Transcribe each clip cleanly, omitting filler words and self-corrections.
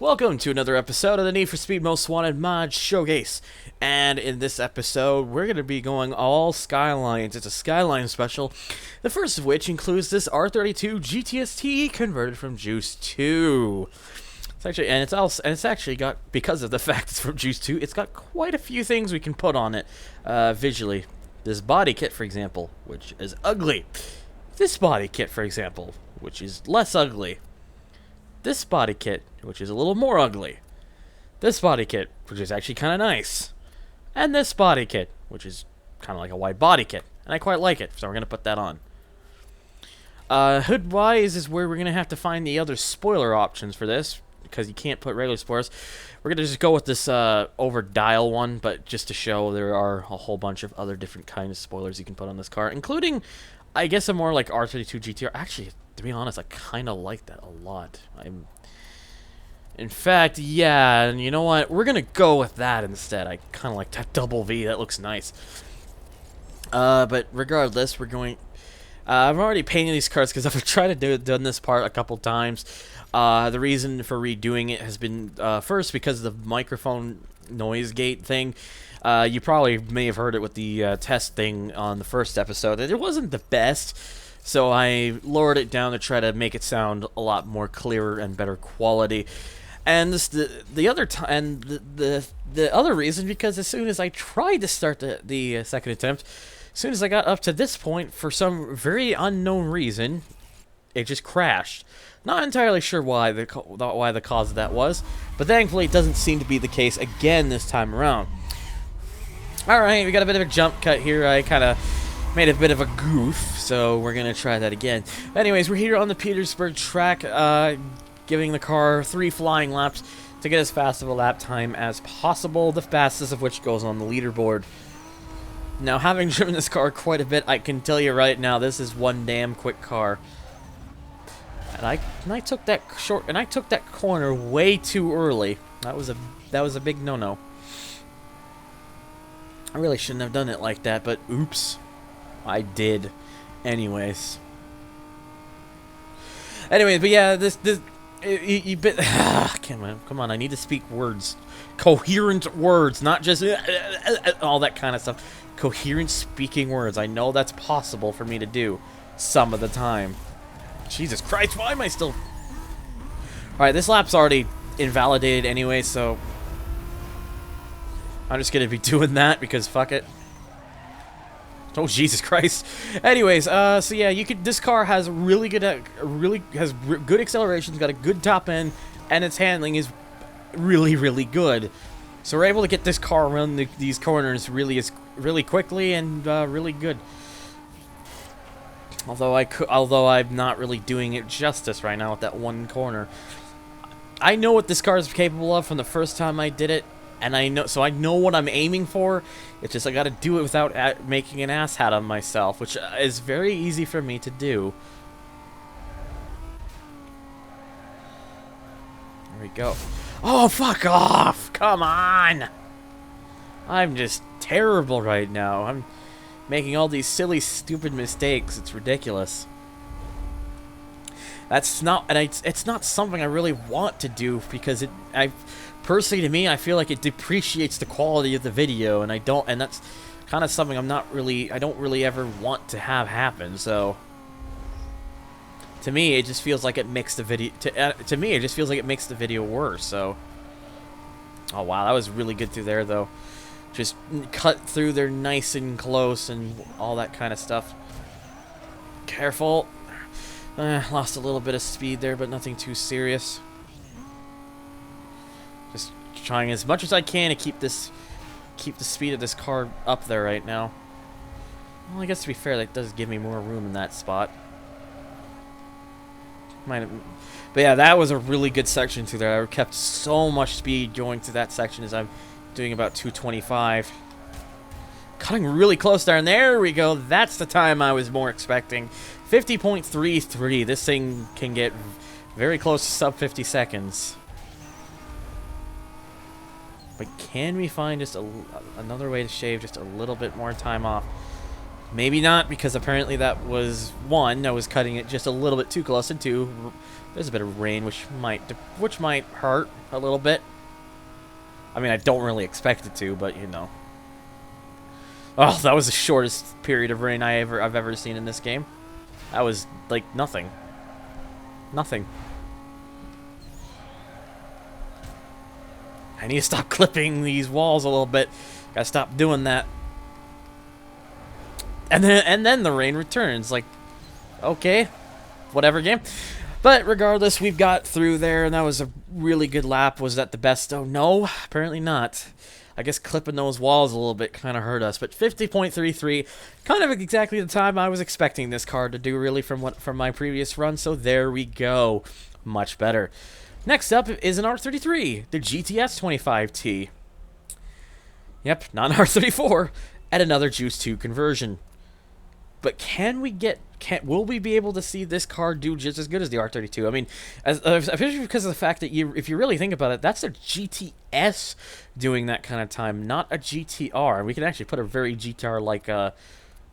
Welcome to another episode of the Need for Speed Most Wanted Mod Showcase. And in this episode, we're going to be going all Skylines. It's a Skyline special, the first of which includes this R32 GTS-T converted from Juice 2. It's actually got, because of the fact it's from Juice 2, it's got quite a few things we can put on it visually. This body kit, for example, which is ugly. This body kit, for example, which is less ugly. This body kit, which is a little more ugly. This body kit, which is actually kind of nice. And this body kit, which is kind of like a wide body kit. And I quite like it, so we're going to put that on. Hood-wise is where we're going to have to find the other spoiler options for this, because you can't put regular spoilers. We're going to just go with this over-dial one, but just to show there are a whole bunch of other different kinds of spoilers you can put on this car, including, I guess, a more like R32 GTR. Actually, to be honest, I kind of like that a lot. In fact, yeah, and you know what? We're gonna go with that instead. I kind of like that double V. That looks nice. But regardless, we're going. I'm already painting these cars because I've tried to done this part a couple times. The reason for redoing it has been first because of the microphone noise gate thing. You probably may have heard it with the test thing on the first episode. It wasn't the best. So I lowered it down to try to make it sound a lot more clearer and better quality. And the other reason, because as soon as I tried to start the second attempt, as soon as I got up to this point, for some very unknown reason, it just crashed. Not entirely sure why the cause of that was, but thankfully it doesn't seem to be the case again this time around. Alright, we got a bit of a jump cut here. I kind of made a bit of a goof, so we're going to try that again. Anyways, we're here on the Petersburg track, giving the car 3 flying laps to get as fast of a lap time as possible, the fastest of which goes on the leaderboard. Now, having driven this car quite a bit, I can tell you right now, this is one damn quick car. And I took that corner way too early. That was a big no-no. I really shouldn't have done it like that, but oops. I did. Anyways, but yeah, come on, I need to speak words. Coherent words, not just all that kind of stuff. Coherent speaking words. I know that's possible for me to do some of the time. Jesus Christ, why am I still... Alright, this lap's already invalidated anyway, so I'm just gonna be doing that because fuck it. Oh Jesus Christ! Anyways, so yeah, this car has really good, good acceleration. It's got a good top end, and its handling is really good. So we're able to get this car around these corners really quickly and really good. Although I'm not really doing it justice right now with that one corner. I know what this car is capable of from the first time I did it. And I know what I'm aiming for. It's just I gotta do it without making an ass hat of myself, which is very easy for me to do. There we go. Oh, fuck off! Come on! I'm just terrible right now. I'm making all these silly, stupid mistakes. It's ridiculous. It's not something I really want to do because personally, to me, I feel like it depreciates the quality of the video, and that's kind of something I don't really ever want to have happen. So, to me, it just feels like it makes the video. To me, it just feels like it makes the video worse. So, oh wow, that was really good through there, though. Just cut through there nice and close, and all that kind of stuff. Careful. Lost a little bit of speed there, but nothing too serious. Just trying as much as I can to keep the speed of this car up there right now. Well, I guess to be fair, that does give me more room in that spot. But yeah, that was a really good section through there. I kept so much speed going through that section as I'm doing about 225. Cutting really close there, and there we go. That's the time I was more expecting. 50.33. This thing can get very close to sub 50 seconds. But can we find just another way to shave just a little bit more time off? Maybe not, because apparently that was, one, I was cutting it just a little bit too close, and two, there's a bit of rain, which might hurt a little bit. I mean, I don't really expect it to, but you know. Oh, that was the shortest period of rain I've ever seen in this game. That was like nothing. Nothing. I need to stop clipping these walls a little bit. Gotta stop doing that. And then the rain returns. Like, okay, whatever, game. But regardless, we've got through there, and that was a really good lap. Was that the best? Oh, no, apparently not. I guess clipping those walls a little bit kind of hurt us. But 50.33, kind of exactly the time I was expecting this car to do, really, from my previous run. So there we go. Much better. Next up is an R33, the GTS25T. Yep, not an R34, at another Juice 2 conversion. But will we be able to see this car do just as good as the R32? I mean, especially because of the fact that if you really think about it, that's a GTS doing that kind of time, not a GTR. And we can actually put a very GTR-like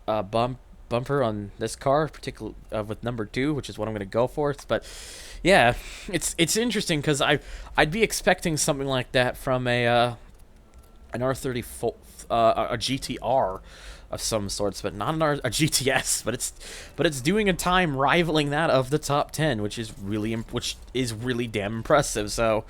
bumper on this car, particularly with number 2, which is what I'm going to go for. But yeah, it's interesting because I'd be expecting something like that from an R34, a GTR of some sorts, but not a GTS. But it's doing a time rivaling that of the top 10, which is really damn impressive. So,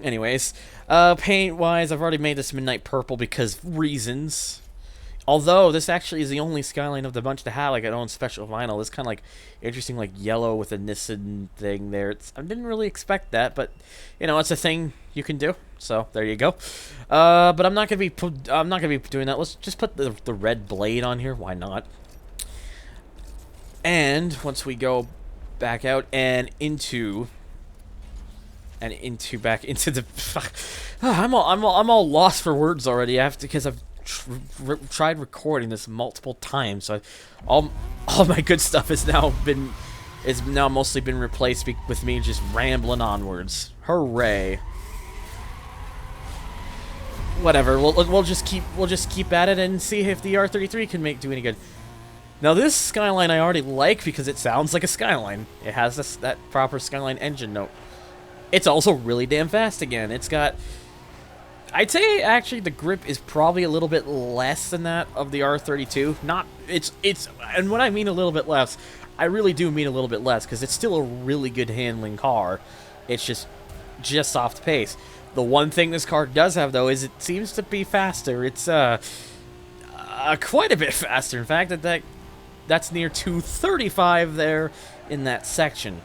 anyways, paint wise, I've already made this midnight purple because reasons. Although this actually is the only Skyline of the bunch to have like an own special vinyl. It's kind of like interesting, like yellow with a Nissan thing there. I didn't really expect that, but you know, it's a thing you can do. So there you go. But I'm not gonna be doing that. Let's just put the red blade on here. Why not? And once we go back out and back into the, I'm all lost for words already. Because I've tried recording this multiple times, so all my good stuff is now mostly been replaced with me just rambling onwards. Hooray! Whatever. We'll just keep at it and see if the R33 can do any good. Now this Skyline I already like because it sounds like a Skyline. It has that proper Skyline engine note. It's also really damn fast again. It's got, I'd say actually the grip is probably a little bit less than that of the R32. And when I mean a little bit less, I really do mean a little bit less because it's still a really good handling car. It's just off the pace. The one thing this car does have though is it seems to be faster. It's quite a bit faster. In fact, that's near 235 there in that section.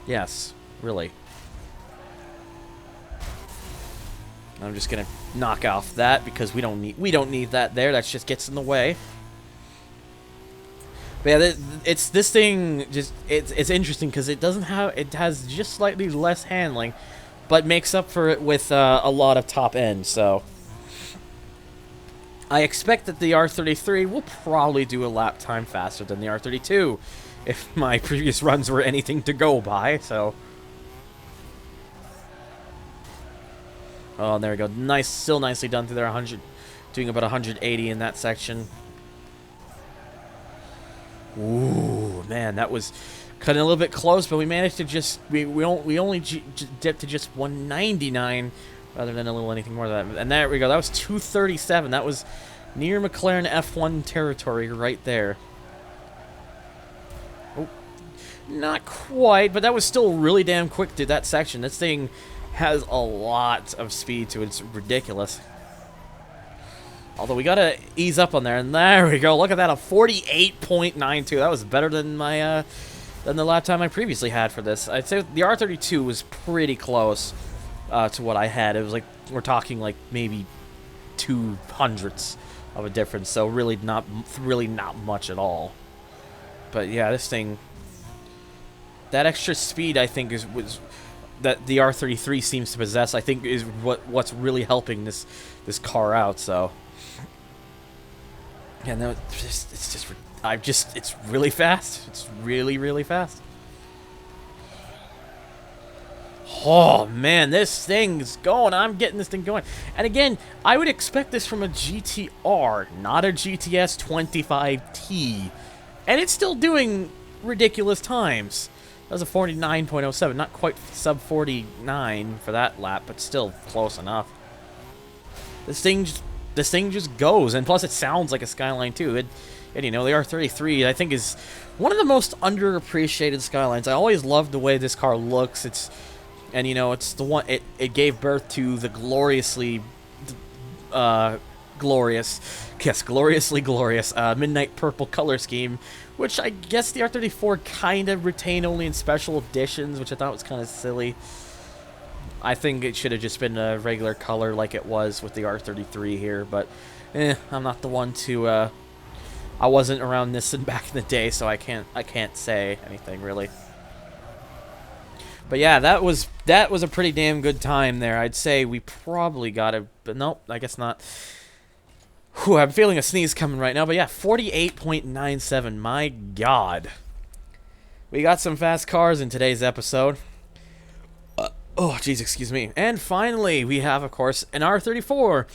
Yes, really. I'm just gonna knock off that because we don't need that there. That just gets in the way. But yeah, this thing it's interesting because it has just slightly less handling, but makes up for it with a lot of top end. So I expect that the R33 will probably do a lap time faster than the R32, if my previous runs were anything to go by. So. Oh, there we go. Nice, still nicely done through there. 100, doing about 180 in that section. Ooh, man, that was cutting a little bit close, but we managed to we only dipped to just 199 rather than a little anything more than that. And there we go. That was 237. That was near McLaren F1 territory right there. Oh, not quite, but that was still really damn quick through that section. This thing has a lot of speed to it. It's ridiculous. Although we gotta ease up on there, and there we go. Look at that, a 48.92. That was better than my than the lap time I previously had for this. I'd say the R32 was pretty close to what I had. It was like, we're talking like maybe 200ths of a difference. So really not much at all. But yeah, this thing, that extra speed I think that the R33 seems to possess, I think, is what's really helping this car out. So, yeah, no, it's really fast. It's really fast. Oh, man, this thing's going. I'm getting this thing going. And again, I would expect this from a GTR, not a GTS25T. And it's still doing ridiculous times. That was a 49.07, not quite sub 49 for that lap, but still close enough. This thing just goes, and plus it sounds like a Skyline too. And you know, the R33 I think is one of the most underappreciated Skylines. I always loved the way this car looks. And you know, it's the one it gave birth to the gloriously glorious midnight purple color scheme, which I guess the R34 kind of retained only in special editions, which I thought was kind of silly. I think it should have just been a regular color like it was with the R33 here, but I'm not the one to I wasn't around Nissan back in the day, so I can't say anything really. But yeah, that was a pretty damn good time there. I'd say we probably got it, but nope, I guess not. Whew, I'm feeling a sneeze coming right now, but yeah, 48.97. My God. We got some fast cars in today's episode. Oh, jeez, excuse me. And finally, we have, of course, an R34.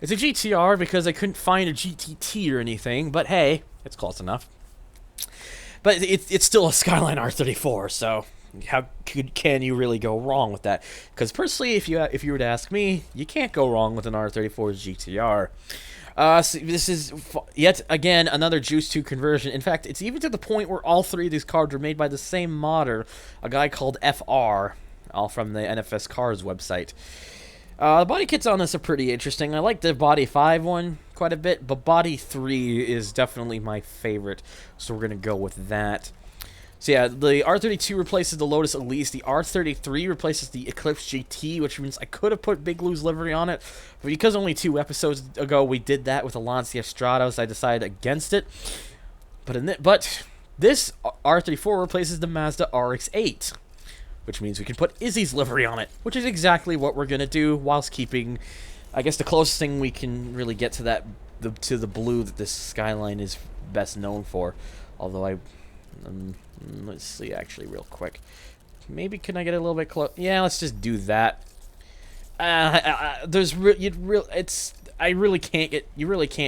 It's a GTR because I couldn't find a GTT or anything, but hey, it's close enough. But it's still a Skyline R34, so how can you really go wrong with that? Because personally, if you were to ask me, you can't go wrong with an R34 GTR. So this is yet again another Juice 2 conversion. In fact, it's even to the point where all three of these cars were made by the same modder, a guy called FR, all from the NFS Cars website. The body kits on this are pretty interesting. I like the Body 5 one quite a bit, but Body 3 is definitely my favorite, so we're going to go with that. So yeah, the R32 replaces the Lotus Elise, the R33 replaces the Eclipse GT, which means I could have put Big Lou's livery on it, but because only 2 episodes ago we did that with the Lancia Stratos, I decided against it. But this R34 replaces the Mazda RX-8. Which means we can put Izzy's livery on it, which is exactly what we're going to do, whilst keeping, I guess, the closest thing we can really get to the blue that this Skyline is best known for. Although let's see, actually, real quick. Maybe can I get a little bit close? Yeah, let's just do that. You really can't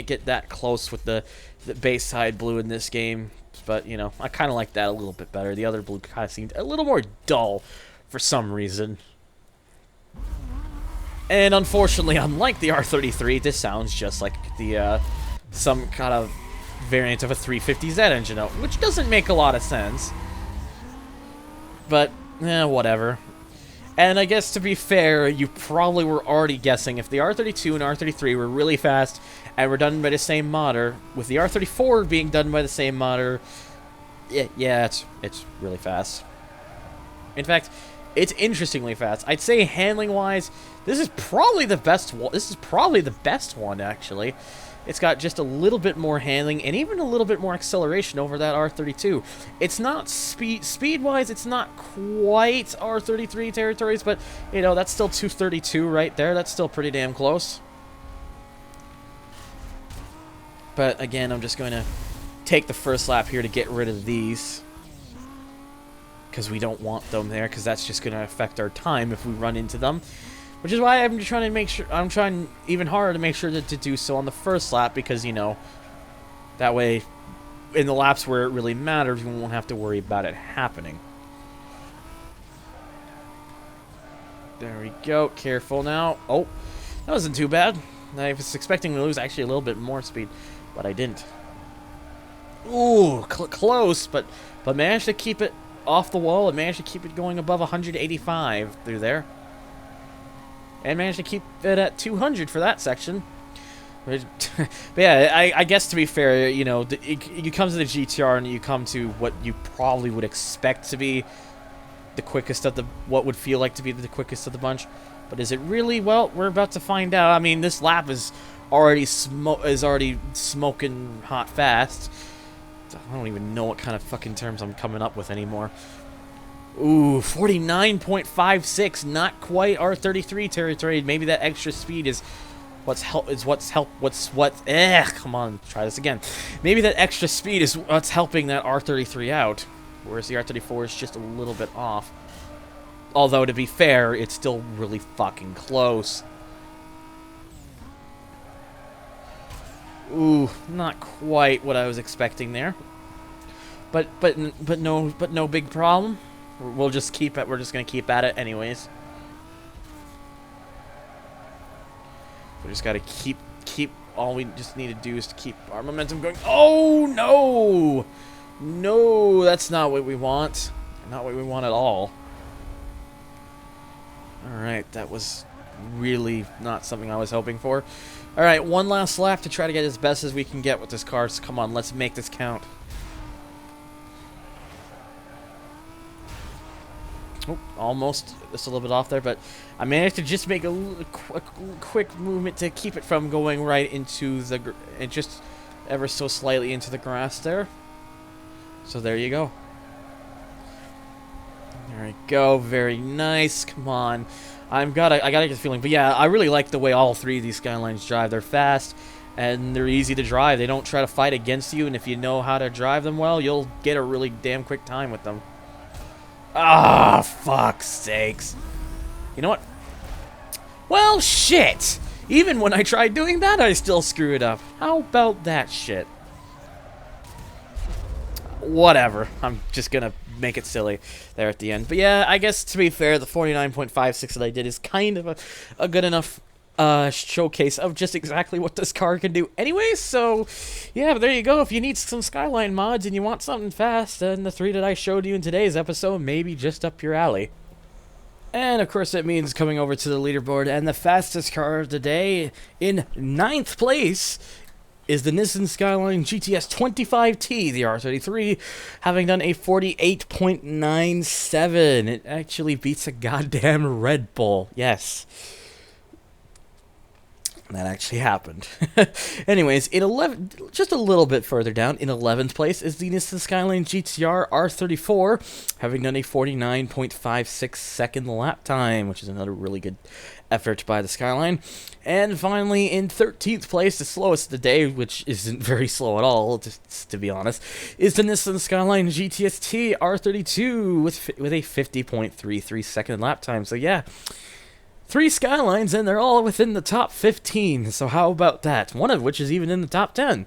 get that close with the base side blue in this game. But, you know, I kind of like that a little bit better. The other blue kind of seemed a little more dull for some reason. And unfortunately, unlike the R33, this sounds just like the some kind of variant of a 350Z engine, which doesn't make a lot of sense. But, whatever. And I guess to be fair, you probably were already guessing if the R32 and R33 were really fast and were done by the same modder, with the R34 being done by the same modder, yeah, it's really fast. In fact, it's interestingly fast. I'd say handling-wise, this is probably the best one. This is probably the best one, actually. It's got just a little bit more handling and even a little bit more acceleration over that R32. It's not speed-wise, it's not quite R33 territories, but, you know, that's still 232 right there. That's still pretty damn close. But, again, I'm just going to take the first lap here to get rid of these, because we don't want them there, because that's just going to affect our time if we run into them. Which is why I'm trying to make sure, I'm trying even harder to make sure to do so on the first lap, because, you know, that way, in the laps where it really matters, we won't have to worry about it happening. There we go. Careful now. Oh, that wasn't too bad. I was expecting to lose actually a little bit more speed, but I didn't. Ooh, close, but managed to keep it off the wall and managed to keep it going above 185 through there. And managed to keep it at 200 for that section. But yeah, I guess to be fair, you know, you come to the GTR and you come to what you probably would expect to be the quickest of what would feel like to be the quickest of the bunch. But is it really? Well, we're about to find out. I mean, this lap is already smoking hot fast. I don't even know what kind of fucking terms I'm coming up with anymore. Ooh, 49.56, not quite R33 territory. Maybe that extra speed is come on, try this again. Maybe that extra speed is what's helping that R33 out, whereas the R34 is just a little bit off. Although, to be fair, it's still really fucking close. Ooh, not quite what I was expecting there. But no big problem. We'll just keep it. We're just gonna keep at it anyways. We just gotta keep. All we just need to do is to keep our momentum going. Oh no, no, that's not what we want. Not what we want at all. All right, that was really not something I was hoping for. All right, one last lap to try to get as best as we can get with this car. So come on, let's make this count. Oh, almost just a little bit off there, but I managed to just make a quick movement to keep it from going right into the and just ever so slightly into the grass there. So there you go. There we go. Very nice. Come on. I gotta get the feeling. But yeah, I really like the way all three of these Skylines drive. They're fast and they're easy to drive. They don't try to fight against you, and if you know how to drive them well, you'll get a really damn quick time with them. Ah, fuck's sakes. You know what? Well, shit. Even when I tried doing that, I still screw it up. How about that shit? Whatever. I'm just gonna make it silly there at the end. But yeah, I guess to be fair, the 49.56 that I did is kind of a good enough showcase of just exactly what this car can do anyway. So yeah, but there you go. If you need some Skyline mods and you want something fast, then the three that I showed you in today's episode may be just up your alley. And of course that means coming over to the leaderboard, and the fastest car of the day in 9th place is the Nissan Skyline GTS25T, the R33, having done a 48.97. It actually beats a goddamn Red Bull. Yes. That actually happened. Anyways, in just a little bit further down, in 11th place is the Nissan Skyline GTR R34, having done a 49.56 second lap time, which is another really good effort by the Skyline. And finally, in 13th place, the slowest of the day, which isn't very slow at all, just to be honest, is the Nissan Skyline GTS-T R32 with a 50.33 second lap time. So yeah, 3 Skylines, and they're all within the top 15. So how about that? One of which is even in the top 10.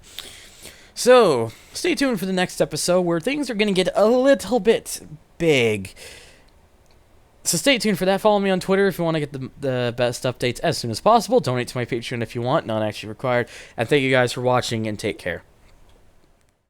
So stay tuned for the next episode where things are going to get a little bit big. So stay tuned for that. Follow me on Twitter if you want to get the best updates as soon as possible. Donate to my Patreon if you want. Not actually required. And thank you guys for watching, and take care.